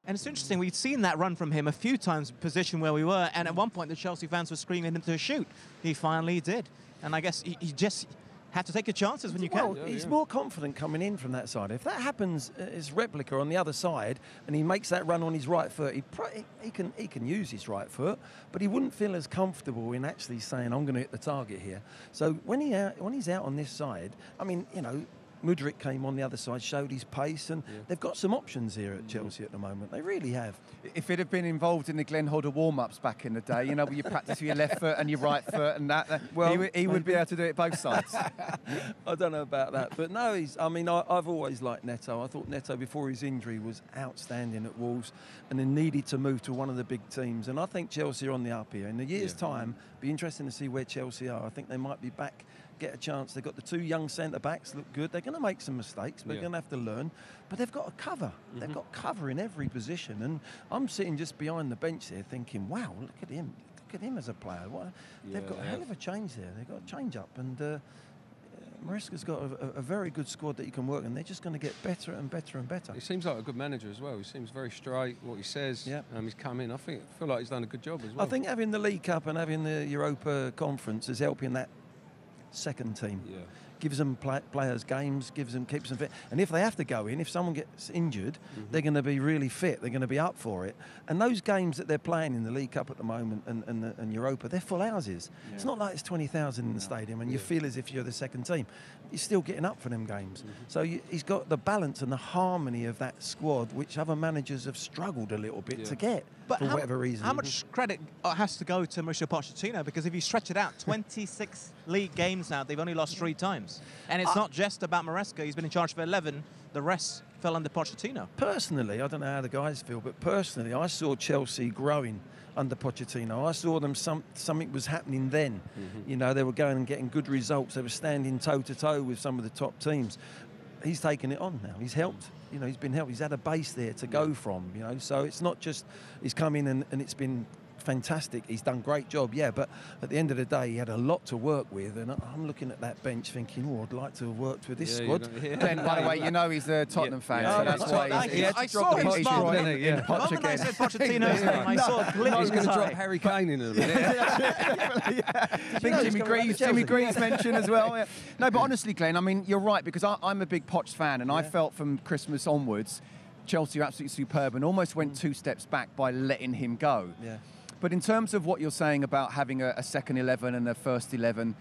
And it's interesting, we've seen that run from him a few times, position where we were, and at one point the Chelsea fans were screaming him to shoot. He finally did. And I guess he just have to take your chances when you can. Well, he's more confident coming in from that side. If that happens, his replica on the other side, and he makes that run on his right foot, he can use his right foot, but he wouldn't feel as comfortable in actually saying, I'm going to hit the target here. So when he's out on this side, I mean, you know, Mudryk came on the other side, showed his pace, and they've got some options here at Chelsea at the moment. They really have. If it had been involved in the Glenn Hodder warm-ups back in the day, you know, where you practice with your left foot and your right foot and that, well, he would be able to do it both sides. I don't know about that. But no, I've always liked Neto. I thought Neto, before his injury, was outstanding at Wolves and then needed to move to one of the big teams. And I think Chelsea are on the up here. In a year's time, be interesting to see where Chelsea are. I think they might be back, get a chance. They've got the two young centre-backs, look good. They're going to make some mistakes, but they're going to have to learn. But they've got a cover. They've got cover in every position. And I'm sitting just behind the bench there thinking, wow, look at him. Look at him as a player. They've got a hell of a change there. They've got a change-up. And Maresca's got a very good squad that you can work, and they're just going to get better and better and better. He seems like a good manager as well. He seems very straight, what he says. Yeah. He's come in. I feel like he's done a good job as well. I think having the League Cup and having the Europa Conference is helping that second team. Yeah. Gives them players games, keeps them fit. And if they have to go in, if someone gets injured, they're going to be really fit. They're going to be up for it. And those games that they're playing in the League Cup at the moment and Europa, they're full houses. Yeah. It's not like it's 20,000 in the stadium and you feel as if you're the second team. You're still getting up for them games. So he's got the balance and the harmony of that squad, which other managers have struggled a little bit to get, but for whatever reason. How much credit has to go to Mauricio Pochettino? Because if you stretch it out, 26 league games now, they've only lost 3 times. And it's not just about Maresca. He's been in charge for 11. The rest fell under Pochettino. Personally, I don't know how the guys feel, but personally, I saw Chelsea growing under Pochettino. I saw them, something was happening then. You know, they were going and getting good results. They were standing toe-to-toe with some of the top teams. He's taken it on now. He's helped. You know, he's been helped. He's had a base there to go from, you know. So it's not just he's come in and it's been fantastic. He's done a great job, but at the end of the day, he had a lot to work with, and I'm looking at that bench thinking, oh, I'd like to have worked with this squad. Glenn, by the way, you know he's a Tottenham fan, so that's why I saw him smile, didn't he? The moment I said Pochettino's name, I saw a glitter. He's going to drop Harry Kane in a minute. I think Jimmy Green's mentioned as well. Yeah. No, but honestly, Glenn, I mean, you're right, because I'm a big Poch fan, and I felt from Christmas onwards, Chelsea were absolutely superb and almost went 2 steps back by letting him go. Yeah. But in terms of what you're saying about having a second 11 and a first 11,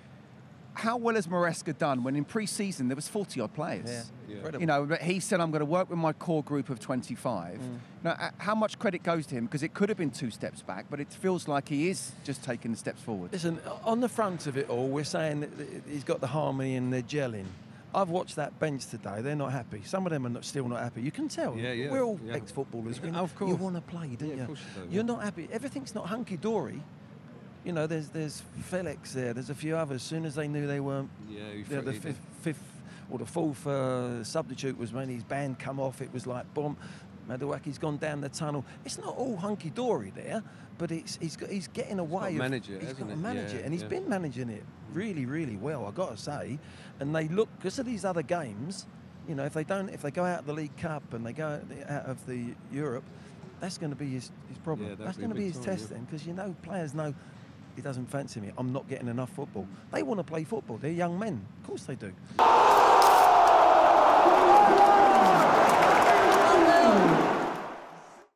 how well has Maresca done when in pre-season there was 40-odd players? Yeah. You know, but he said, I'm going to work with my core group of 25. Now, how much credit goes to him? Because it could have been 2 steps back, but it feels like he is just taking the steps forward. Listen, on the front of it all, we're saying that he's got the harmony and they're gelling. I've watched that bench today. They're not happy. Some of them are still not happy. You can tell. We're all ex-footballers. Of course. You want to play, don't you? Of course you do, You're not happy. Everything's not hunky-dory. You know, there's Felix there. There's a few others. As soon as they knew they weren't, the fifth or the fourth substitute was when his band come off. It was like, boom, Madawaki's gone down the tunnel. It's not all hunky-dory there, but he's getting away. He's got to manage it, and he's been managing it really, really well, I've got to say. And they look, because of these other games, you know, if they go out of the League Cup and they go out of the Europe, that's going to be his problem. Yeah, that's going to be his test then, because you know, players know he doesn't fancy me. I'm not getting enough football. They want to play football. They're young men. Of course they do.